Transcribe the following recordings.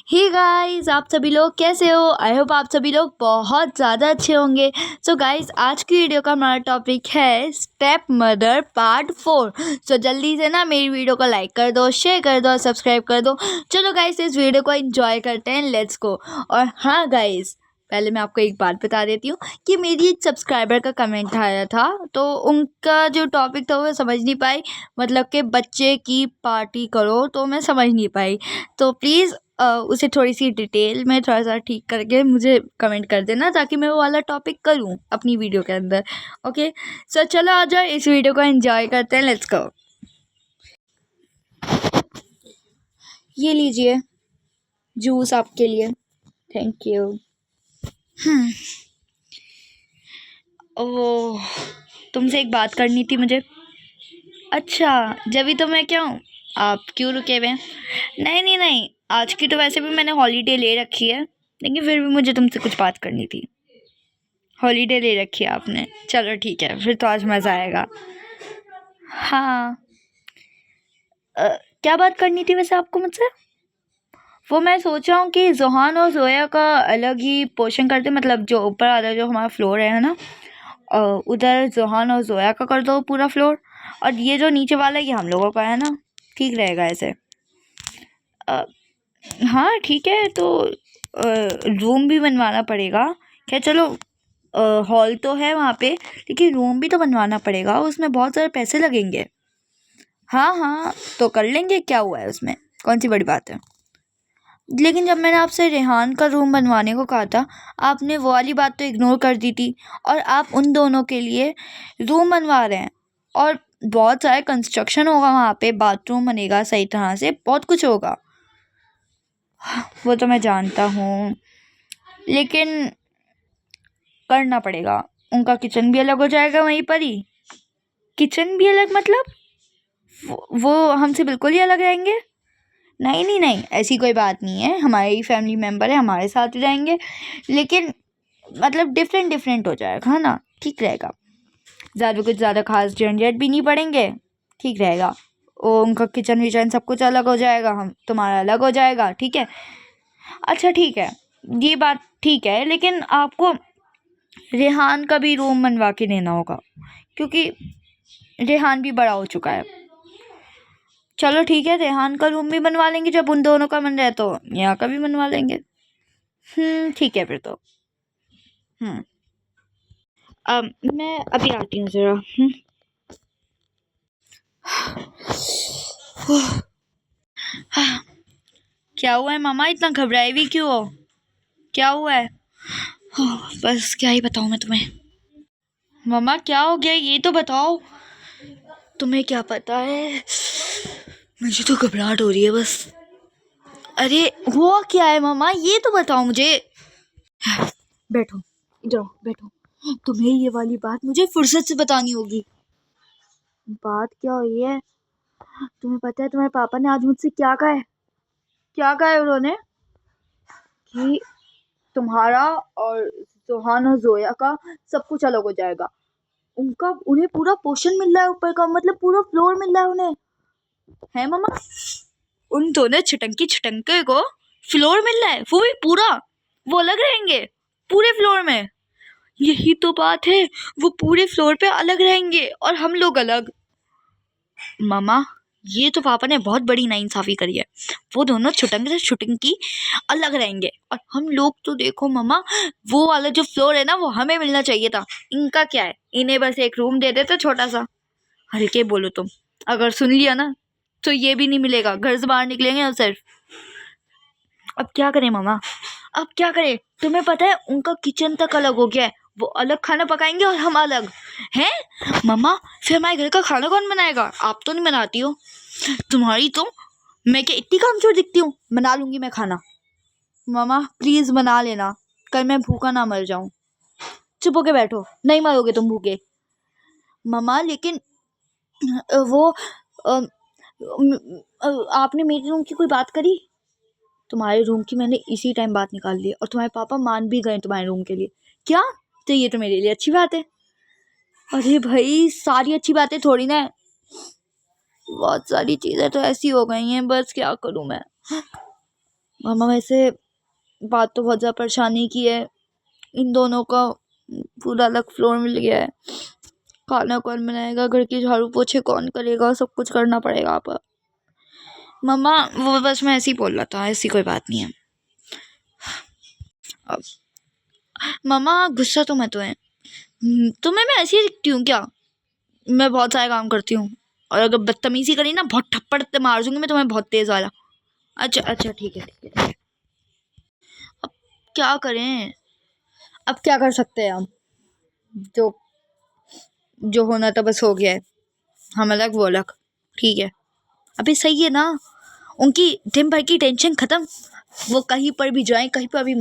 Hey guys, आप सभी लोग कैसे हो। आई होप आप सभी लोग बहुत ज़्यादा अच्छे होंगे। सो गाइस, आज की वीडियो का हमारा टॉपिक है स्टेप मदर पार्ट 4। सो जल्दी से ना मेरी वीडियो को लाइक कर दो, शेयर कर दो और सब्सक्राइब कर दो। चलो गाइस, इस वीडियो को एंजॉय करते हैं, लेट्स गो। और हाँ गाइस, पहले मैं आपको एक बात बता देती हूँ कि मेरी एक सब्सक्राइबर का कमेंट आया था, तो उनका जो टॉपिक था वो समझ नहीं पाई, मतलब कि बच्चे की पार्टी करो, तो मैं समझ नहीं पाई। तो प्लीज़ उसे थोड़ी सी डिटेल में थोड़ा सा ठीक करके मुझे कमेंट कर देना, ताकि मैं वो वाला टॉपिक करूँ अपनी वीडियो के अंदर। ओके, सो चलो आ जाओ, इस वीडियो को एंजॉय करते हैं, लेट्स गो। ये लीजिए जूस आपके लिए, थैंक यू। ओह, तुमसे एक बात करनी थी मुझे। अच्छा, जब तो मैं क्या हूँ, आप क्यों रुके हुए हैं? नहीं नहीं नहीं, आज की तो वैसे भी मैंने हॉलीडे ले रखी है, लेकिन फिर भी मुझे तुमसे कुछ बात करनी थी। हॉलीडे ले रखी है आपने? चलो ठीक है, फिर तो आज मज़ा आएगा। हाँ, क्या बात करनी थी वैसे आपको मुझसे? वो मैं सोच रहा हूँ कि जोहान और जोया का अलग ही पोर्शन करते, मतलब जो ऊपर वाला जो हमारा फ्लोर है ना, उधर जोहान और जोया का कर दो पूरा फ्लोर, और ये जो नीचे वाला है ये हम लोगों का है ना, ठीक रहेगा ऐसे। हाँ ठीक है, तो रूम भी बनवाना पड़ेगा क्या? चलो, हॉल तो है वहाँ पे, लेकिन रूम भी तो बनवाना पड़ेगा, उसमें बहुत सारे पैसे लगेंगे। हाँ हाँ, तो कर लेंगे, क्या हुआ है उसमें, कौन सी बड़ी बात है। लेकिन जब मैंने आपसे रेहान का रूम बनवाने को कहा था, आपने वो वाली बात तो इग्नोर कर दी थी, और आप उन दोनों के लिए रूम बनवा रहे हैं, और बहुत सारे कंस्ट्रक्शन होगा वहाँ पे, बाथरूम बनेगा सही तरह से, बहुत कुछ होगा। वो तो मैं जानता हूँ, लेकिन करना पड़ेगा। उनका किचन भी अलग हो जाएगा वहीं पर ही। किचन भी अलग मतलब? वो हमसे बिल्कुल ही अलग रहेंगे? नहीं नहीं नहीं, ऐसी कोई बात नहीं है, हमारे ही फैमिली मेम्बर है, हमारे साथ ही रहेंगे, लेकिन मतलब डिफरेंट डिफरेंट हो जाएगा, है ना, ठीक रहेगा। ज़्यादा खास झंझट भी नहीं पड़ेंगे, ठीक रहेगा। वो उनका किचन विचन सब कुछ अलग हो जाएगा, हम तुम्हारा अलग हो जाएगा, ठीक है। अच्छा ठीक है, ये बात ठीक है, लेकिन आपको रेहान का भी रूम बनवा के देना होगा, क्योंकि रेहान भी बड़ा हो चुका है। चलो ठीक है, रेहान का रूम भी बनवा लेंगे, जब उन दोनों का मन रहे तो यहाँ का भी बनवा लेंगे। ठीक है फिर तो। मैं अभी आती हूँ ज़रा। क्या हुआ है मामा, इतना घबराई हुई क्यों हो? क्या हुआ है? बस क्या ही बताऊँ मैं तुम्हें। मामा क्या हो गया, ये तो बताओ। तुम्हें क्या पता है, मुझे तो घबराहट हो रही है बस। अरे हुआ क्या है मामा, ये तो बताओ मुझे। बैठो, जाओ बैठो, तुम्हें ये वाली बात मुझे फुर्सत से बतानी होगी। बात क्या हुई है? तुम्हें पता है तुम्हारे पापा ने आज मुझसे क्या कहा है? क्या कहा है उन्होंने? कि तुम्हारा और जोहान और जोया का सब कुछ अलग हो जाएगा। उन्हें पूरा पोर्शन मिल रहा है ऊपर का, मतलब पूरा फ्लोर मिल रहा है उन्हें, है मम्मा? उन दोनों छटंके को फ्लोर मिल रहा है, वो भी पूरा। वो अलग रहेंगे पूरे फ्लोर में। यही तो बात है, वो पूरे फ्लोर पे अलग रहेंगे और हम लोग अलग। मामा, ये तो पापा ने बहुत बड़ी नाइंसाफी करी है। वो दोनों छुटंक से छुटंकी अलग रहेंगे, और हम लोग तो देखो मामा, वो वाला जो फ्लोर है ना, वो हमें मिलना चाहिए था। इनका क्या है, इन्हें बस एक रूम दे देते छोटा सा। हल्के बोलो तुम, अगर सुन लिया ना तो ये भी नहीं मिलेगा, घर से बाहर निकलेंगे और सिर्फ। अब क्या करें मामा, अब क्या करें? तुम्हें पता है उनका किचन तक अलग हो गया है, वो अलग खाना पकाएंगे और हम अलग हैं। मामा, फिर हमारे घर का खाना कौन बनाएगा? आप तो नहीं बनाती हो। तुम्हारी तो, मैं क्या इतनी कमजोर दिखती हूँ? बना लूंगी मैं खाना। मामा प्लीज बना लेना, कल मैं भूखा ना मर जाऊं। चुप होके बैठो, नहीं मरोगे तुम भूखे। मामा लेकिन वो आपने मेरे रूम की कोई बात करी? तुम्हारे रूम की मैंने इसी टाइम बात निकाल ली, और तुम्हारे पापा मान भी गए तुम्हारे रूम के लिए। क्या? तो ये तो मेरे लिए अच्छी बात है। अरे भाई, सारी अच्छी बातें थोड़ी ना है, बहुत सारी चीजें तो ऐसी हो गई हैं, बस क्या करूं मैं। मामा वैसे बात तो बहुत ज़्यादा परेशानी की है। इन दोनों का पूरा अलग फ्लोर मिल गया है। खाना कौन बनाएगा, घर की झाड़ू पोछे कौन करेगा, सब कुछ करना पड़ेगा आप। मामा वो बस मैं ऐसे ही बोल रहा था, ऐसी कोई बात नहीं है। अब मामा गुस्सा तो मत हुए। तुम्हें मैं ऐसी ही दिखती हूँ क्या? मैं बहुत सारे काम करती हूँ, और अगर बदतमीजी करी ना बहुत थप्पड़ से मार दूंगी मैं तुम्हें, बहुत तेज वाला। अच्छा अच्छा ठीक है ठीक है ठीक है। अब क्या करें, अब क्या कर सकते हैं हम? जो जो होना था बस हो गया है। हम अलग वो अलग, ठीक है। अभी सही है ना, उनकी दिन भर की टेंशन खत्म। वो कहीं पर भी जाएं, कहीं पर भी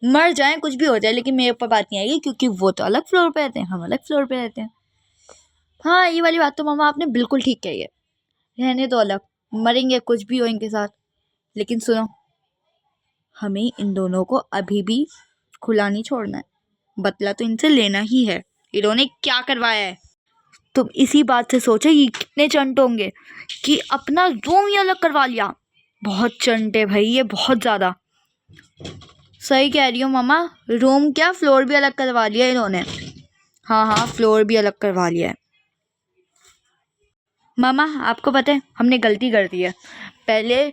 मर जाएं, कुछ भी हो जाए, लेकिन मेरे ऊपर बात नहीं आएगी, क्योंकि वो तो अलग फ्लोर पे रहते हैं, हम अलग फ्लोर पे रहते हैं। हाँ ये वाली बात तो मामा आपने बिल्कुल ठीक कही है। रहने तो अलग, मरेंगे कुछ भी हो इनके साथ। लेकिन सुनो, हमें इन दोनों को अभी भी खुला नहीं छोड़ना है। बदला तो इनसे लेना ही है। इन्होंने क्या करवाया है? तुम इसी बात से सोचो ये कितने चंट होंगे कि अपना रूम ही अलग करवा लिया। बहुत चंट है भाई ये, बहुत ज्यादा। सही कह रही हो मामा, रूम क्या फ्लोर भी अलग करवा लिया इन्होंने। हाँ हाँ फ्लोर भी अलग करवा लिया है। मामा आपको पता है हमने गलती कर दी है। पहले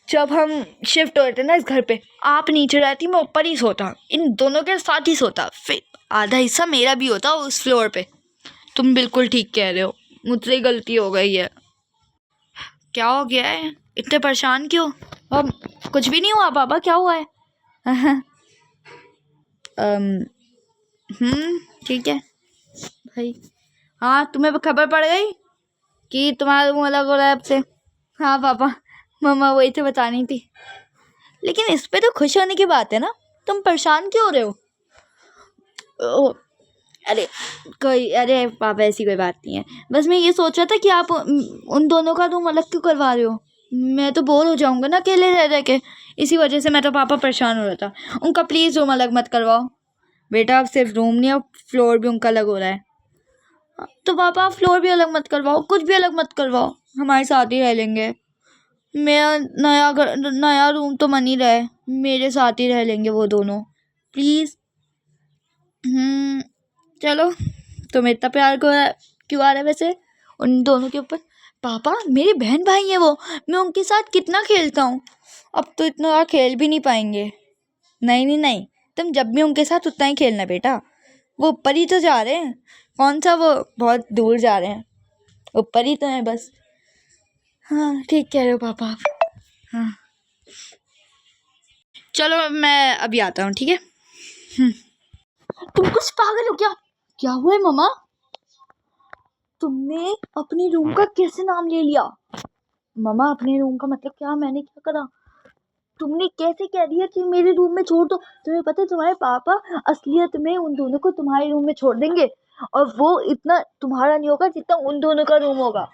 जब हम शिफ्ट हुए थे ना इस घर पे, आप नीचे रहती, मैं ऊपर ही सोता, इन दोनों के साथ ही सोता, फिर आधा हिस्सा मेरा भी होता उस फ्लोर पे। तुम बिल्कुल ठीक कह रहे हो, मुझसे ही गलती हो गई है। क्या हो गया है, इतने परेशान क्यों? अब कुछ भी नहीं हुआ पापा, क्या हुआ है? अम, ठीक है भाई। हाँ तुम्हें खबर पड़ गई कि तुम्हारा रूम अलग हो रहा है अब से? हाँ पापा, मम्मा वही तो बतानी थी। लेकिन इस पे तो खुश होने की बात है ना, तुम परेशान क्यों हो रहे हो? ओ, अरे अरे पापा ऐसी कोई बात नहीं है। बस मैं ये सोच रहा था कि आप उन दोनों का रूम अलग क्यों करवा रहे हो? मैं तो बोर हो जाऊंगा ना अकेले रह रह के, इसी वजह से मैं तो पापा परेशान हो रहा था। उनका प्लीज रूम अलग मत करवाओ। बेटा अब सिर्फ रूम नहीं, अब फ्लोर भी उनका अलग हो रहा है। तो पापा आप फ्लोर भी अलग मत करवाओ, कुछ भी अलग मत करवाओ, हमारे साथ ही रह लेंगे। मेरा नया रूम तो मन ही रहा है, मेरे साथ ही रह लेंगे वो दोनों, प्लीज। चलो, तुम्हें इतना प्यार क्यों आ रहा है वैसे उन दोनों के ऊपर? पापा मेरी बहन भाई है वो, मैं उनके साथ कितना खेलता हूँ। अब तो इतना खेल भी नहीं पाएंगे। नहीं नहीं नहीं, तुम जब भी उनके साथ उतना ही खेलना बेटा। वो ऊपर ही तो जा रहे हैं, कौन सा वो बहुत दूर जा रहे हैं, ऊपर ही तो है बस। हाँ ठीक कह रहे हो पापा आप। हाँ चलो मैं अभी आता हूँ, ठीक है। तुम कुछ पागल हो क्या? क्या हुआ है मम्मा? तुमने अपने रूम का कैसे नाम ले लिया? मम्मा अपने रूम का मतलब क्या? मैंने क्या करा? तुमने कैसे कह दिया कि मेरे रूम में छोड़ दो? तुम्हें पता है तुम्हारे पापा असलियत में उन दोनों को तुम्हारे रूम में छोड़ देंगे, और वो इतना तुम्हारा नहीं होगा जितना उन दोनों का रूम होगा।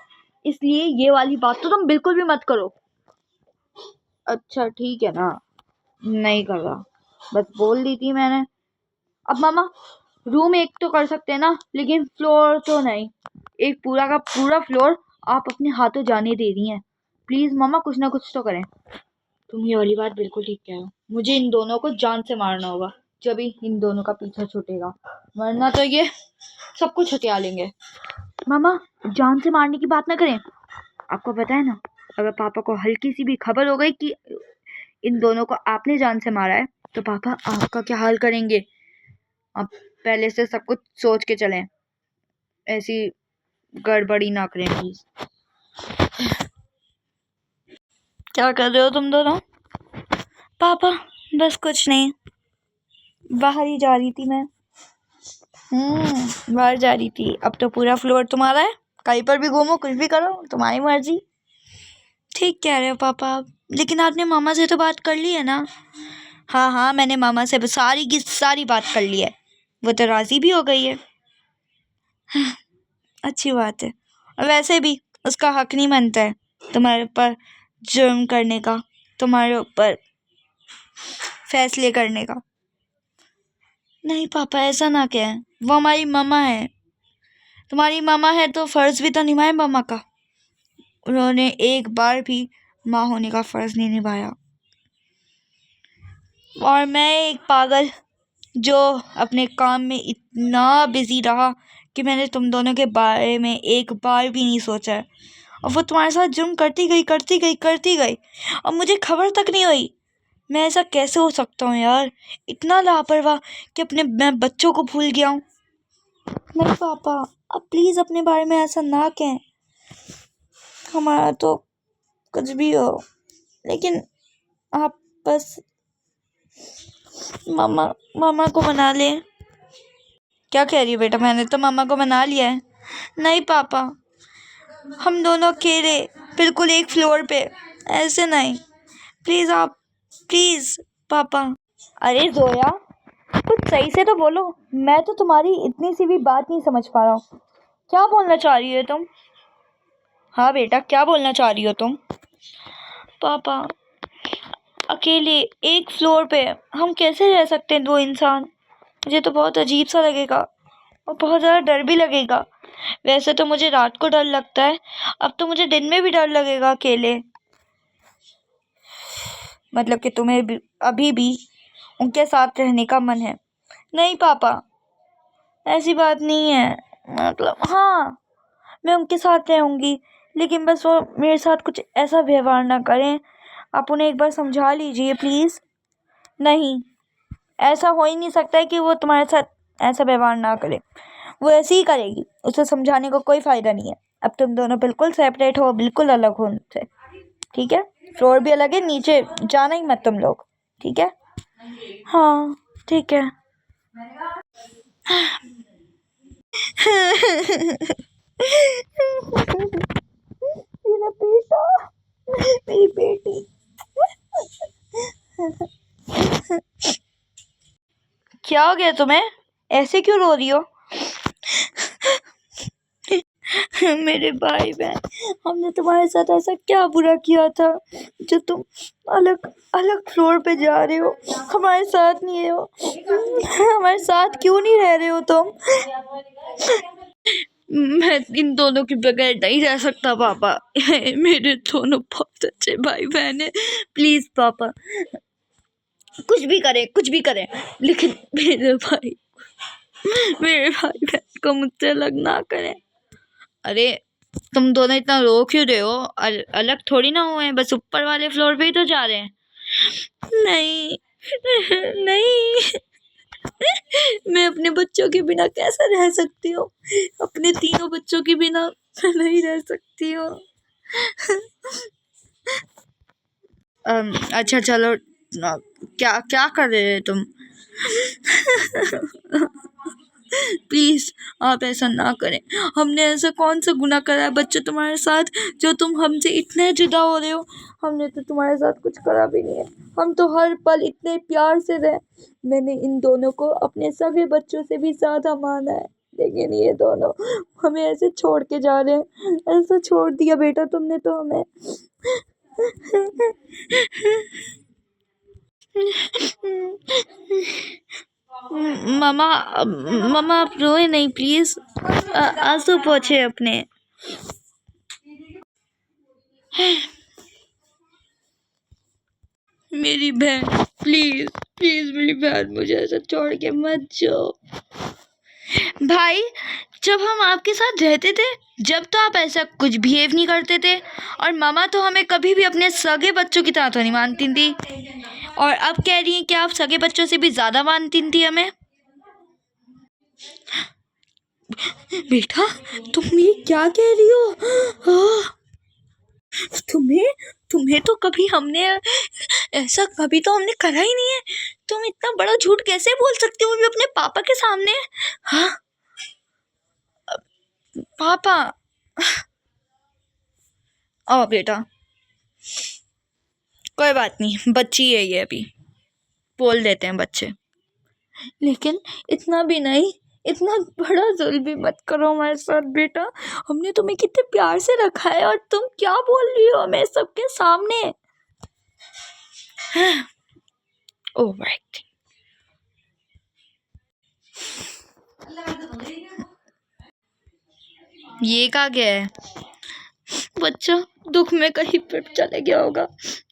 इसलिए ये वाली बात तो तुम बिल्कुल भी मत करो। अच्छा ठीक है ना, नहीं कर रहा, बस बोल दी थी मैंने। अब मामा रूम एक तो कर सकते हैं ना, लेकिन फ्लोर तो नहीं। एक पूरा का पूरा फ्लोर आप अपने हाथों जाने दे रही हैं। प्लीज मामा कुछ ना कुछ तो करें। तुम ये वाली बात बिल्कुल ठीक कह रहे हो, मुझे इन दोनों को जान से मारना होगा, जब ही इन दोनों का पीछा छूटेगा, वरना तो ये सब कुछ हथिया लेंगे। मामा जान से मारने की बात ना करें। आपको पता है ना, अगर पापा को हल्की सी भी खबर हो गई कि इन दोनों को आपने जान से मारा है, तो पापा आपका क्या हाल करेंगे? आप पहले से सब कुछ सोच के चलें, ऐसी गड़बड़ी ना करें प्लीज। क्या कर रहे हो तुम दोनों? पापा बस कुछ नहीं, बाहर ही जा रही थी मैं। बाहर जा रही थी। अब तो पूरा फ्लोर तुम्हारा है, कहीं पर भी घूमो कुछ भी करो तुम्हारी मर्जी। ठीक कह रहे हो पापा आप, लेकिन आपने मामा से तो बात कर ली है ना? हाँ हाँ मैंने मामा से सारी की सारी बात कर ली है, वो तो राजी भी हो गई है। अच्छी बात है। और वैसे भी उसका हक नहीं बनता है तुम्हारे ऊपर जुर्म करने का, तुम्हारे ऊपर फैसले करने का। नहीं पापा ऐसा ना कहें, वो हमारी मामा है। तुम्हारी मामा है तो फर्ज भी तो निभाए मामा का। उन्होंने एक बार भी माँ होने का फर्ज नहीं निभाया। और मैं एक पागल जो अपने काम में इतना बिजी रहा कि मैंने तुम दोनों के बारे में एक बार भी नहीं सोचा है। और वो तुम्हारे साथ जुर्म करती गई और मुझे खबर तक नहीं हुई। मैं ऐसा कैसे हो सकता हूँ यार, इतना लापरवाह कि मैं बच्चों को भूल गया हूँ। नहीं पापा, अब प्लीज़ अपने बारे में ऐसा ना कहें। हमारा तो कुछ भी हो, लेकिन आप बस मामा को मना लें। क्या कह रही हो बेटा? मैंने तो मामा को मना लिया है। नहीं पापा, हम दोनों अकेले बिल्कुल एक फ्लोर पे, ऐसे नहीं। प्लीज़ आप, प्लीज़ पापा। अरे जोया, कुछ सही से तो बोलो। मैं तो तुम्हारी इतनी सी भी बात नहीं समझ पा रहा हूँ। क्या बोलना चाह रही हो तुम? हाँ बेटा, क्या बोलना चाह रही हो तुम? पापा, अकेले एक फ्लोर पे हम कैसे रह सकते हैं दो इंसान? मुझे तो बहुत अजीब सा लगेगा और बहुत ज़्यादा डर भी लगेगा। वैसे तो मुझे रात को डर लगता है, अब तो मुझे दिन में भी डर लगेगा अकेले। मतलब कि तुम्हें भी अभी भी उनके साथ रहने का मन है? नहीं पापा, ऐसी बात नहीं है। मतलब हाँ, मैं उनके साथ रहूँगी, लेकिन बस वो मेरे साथ कुछ ऐसा व्यवहार ना करें। आप उन्हें एक बार समझा लीजिए प्लीज़। नहीं, ऐसा हो ही नहीं सकता है कि वो तुम्हारे साथ ऐसा व्यवहार ना करे। वो ऐसे ही करेगी, उसे समझाने को कोई फ़ायदा नहीं है। अब तुम दोनों बिल्कुल सेपरेट हो, बिल्कुल अलग हो उनसे, ठीक है? फ्लोर भी अलग है, नीचे जाना ही मत तुम लोग, ठीक है? हाँ ठीक है। मेरा बेटा, मेरी बेटी। क्या हो गया तुम्हें? ऐसे क्यों रो रही हो? मेरे भाई बहन, हमने तुम्हारे साथ ऐसा क्या बुरा किया था जो तुम अलग अलग फ्लोर पे जा रहे हो, हमारे साथ नहीं हो? हमारे साथ क्यों नहीं रह रहे हो तुम? मैं इन दोनों के बगैर नहीं रह सकता पापा। मेरे दोनों बहुत अच्छे भाई बहन हैं। प्लीज पापा, कुछ भी करें, लेकिन मेरे भाई बहन को मुझसे अलग ना करें। अरे तुम दोनों इतना रो क्यों रहे हो? अलग थोड़ी ना हुए हैं, बस ऊपर वाले फ्लोर पे ही तो जा रहे हैं। नहीं नहीं, मैं अपने बच्चों के बिना कैसे रह सकती हूँ? अपने तीनों बच्चों के बिना नहीं रह सकती हूँ। अच्छा चलो, क्या क्या कर रहे हो तुम? प्लीज आप ऐसा ना करें। हमने ऐसा कौन सा गुनाह करा है बच्चे तुम्हारे साथ जो तुम हमसे इतने जुदा हो रहे हो? हमने तो तुम्हारे साथ कुछ करा भी नहीं है। हम तो हर पल इतने प्यार से रहे। मैंने इन दोनों को अपने सगे बच्चों से भी ज्यादा माना है, लेकिन ये दोनों हमें ऐसे छोड़ के जा रहे हैं। ऐसा छोड़ दिया बेटा तुमने तो हमें। मामा, मामा आप रोए नहीं प्लीज, आंसू पोछे अपने। मेरी बहन, प्लीज प्लीज मेरी बहन, मुझे ऐसा छोड़ के मत जाओ। भाई, जब हम आपके साथ रहते थे, जब तो आप ऐसा कुछ बिहेव नहीं करते थे, और मामा तो हमें कभी भी अपने सगे बच्चों की तरह तो नहीं मानती थी, और अब कह रही हैं कि आप सगे बच्चों से भी ज्यादा मानती थी हमें। बेटा, तुम ये क्या कह रही हो? तुम्हें तुम्हें तो कभी हमने ऐसा कभी तो हमने करा ही नहीं है। तुम इतना बड़ा झूठ कैसे बोल सकती हो भी अपने पापा के सामने? हाँ पापा। ओ बेटा, कोई बात नहीं, बच्ची है ये, अभी बोल देते हैं बच्चे। लेकिन इतना भी नहीं, इतना बड़ा जुल्म भी मत करो हमारे साथ बेटा। हमने तुम्हें कितने प्यार से रखा है और तुम क्या बोल रही हो हमें सबके सामने? Oh right. ये कहाँ गया है बच्चा? दुख में कहीं पर चले गया होगा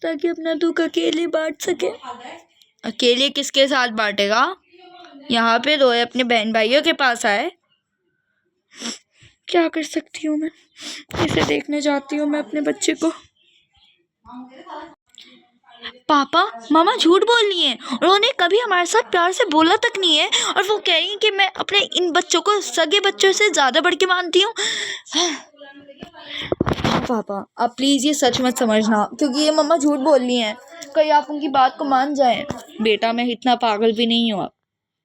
ताकि अपना दुख अकेले बांट सके। अकेले किसके साथ बांटेगा? यहाँ पे रोए अपने बहन भाइयों के पास आए। क्या कर सकती हूँ मैं? इसे देखने जाती हूँ मैं अपने बच्चे को। पापा मामा झूठ बोल रही हैं, उन्होंने कभी हमारे साथ प्यार से बोला तक नहीं है, और वो कह रही हैं कि मैं अपने इन बच्चों को सगे बच्चों से ज़्यादा बढ़ के मानती हूँ। पापा आप प्लीज़ ये सच मत समझना, क्योंकि ये मम्मा झूठ बोल रही हैं, कहीं आप उनकी बात को मान जाएं। बेटा मैं इतना पागल भी नहीं हूँ,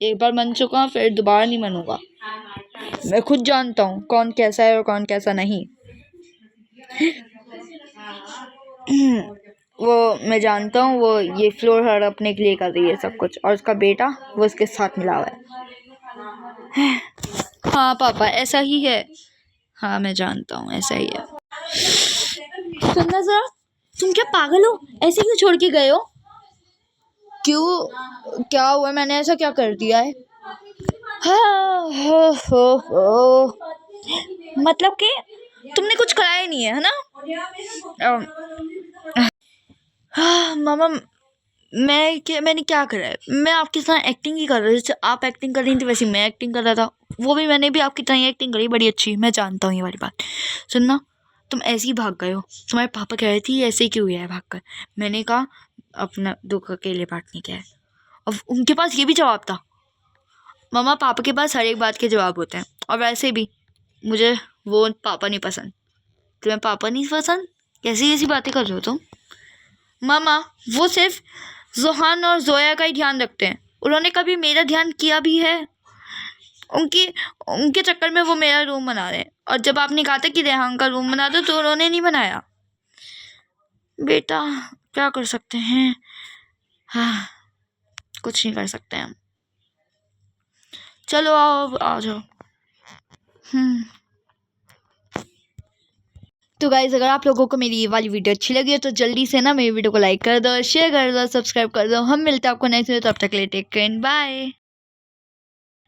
एक बार मन चुका फिर दोबारा नहीं मनूंगा। मैं खुद जानता हूँ कौन कैसा है और कौन कैसा नहीं। वो मैं जानता हूँ, वो ये फ्लोर हड़पने के लिए कर रही है सब कुछ, और उसका बेटा वो उसके साथ मिला हुआ है। हाँ पापा ऐसा ही है। हाँ मैं जानता हूँ ऐसा ही है। सुनना जरा, तुम क्या पागल हो? ऐसे क्यों छोड़ के गए हो? क्यों, क्या हुआ? मैंने ऐसा क्या कर दिया है? हाँ, हो। मतलब कि तुमने कुछ करा ही नहीं है ना? हाँ मामा, मैंने क्या करा है? मैं आपके साथ एक्टिंग ही कर रहा था, जैसे आप एक्टिंग कर रही थी वैसे मैं एक्टिंग कर रहा था। वो भी मैंने भी आपकी तरह ही एक्टिंग करी, बड़ी अच्छी। मैं जानता हूँ ये वाली बात। सुनना, तुम ऐसे ही भाग गए हो। तुम्हारे पापा कह रहे थे ऐसे ही क्यों गया है भाग कर। मैंने कहा अपना दुख अकेले बांटने क्या है, और उनके पास ये भी जवाब था। मामा पापा के पास हर एक बात के जवाब होते हैं, और वैसे भी मुझे वो पापा नहीं पसंद। तुम्हें पापा नहीं पसंद? कैसी कैसी बातें कर रहे हो तुम? मामा वो सिर्फ जोहान और जोया का ही ध्यान रखते हैं, उन्होंने कभी मेरा ध्यान किया भी है? उनके चक्कर में वो मेरा रूम बना रहे हैं, और जब आपने कहा था कि रेहान का रूम बना दो तो उन्होंने नहीं बनाया। बेटा क्या कर सकते हैं? हाँ कुछ नहीं कर सकते हम। चलो आओ आ जाओ। तो गाइज अगर आप लोगों को मेरी ये वाली वीडियो अच्छी लगी हो तो जल्दी से ना मेरी वीडियो को लाइक कर दो, शेयर कर दो, सब्सक्राइब कर दो। हम मिलते हैं आपको नेक्स्ट वीडियो, तब तक के लिए टेक केयर, बाय।